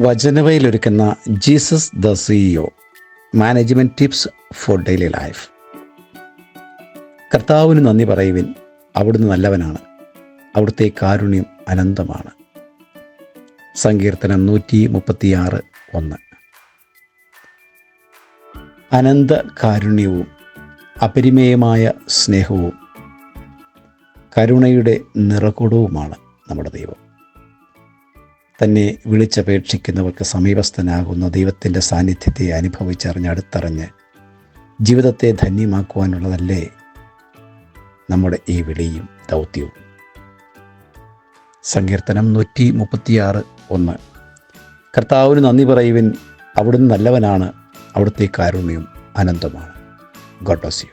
വചനവയിലൊരുക്കുന്ന Jesus the CEO management tips for daily life. കർത്താവിന് നന്ദി പറയുവിൻ, അവിടുന്ന് നല്ലവനാണ്, അവിടുത്തെ കാരുണ്യം അനന്തമാണ്. സങ്കീർത്തനം 136:1. അനന്ത കാരുണ്യവും അപരിമേയമായ സ്നേഹവും കരുണയുടെ നിറകുടവുമാണ് നമ്മുടെ ദൈവം. തന്നെ വിളിച്ചപേക്ഷിക്കുന്നവർക്ക് സമീപസ്ഥനാകുന്ന ദൈവത്തിൻ്റെ സാന്നിധ്യത്തെ അനുഭവിച്ചറിഞ്ഞ് അടുത്തറിഞ്ഞ് ജീവിതത്തെ ധന്യമാക്കുവാനുള്ളതല്ലേ നമ്മുടെ ഈ വിളിയും ദൗത്യവും. സങ്കീർത്തനം 136:1. കർത്താവിന് നന്ദി പറയുവിൻ, അവിടുന്ന് നല്ലവനാണ്, അവിടുത്തെ കാരുണ്യം അനന്തമാണ്. God bless you.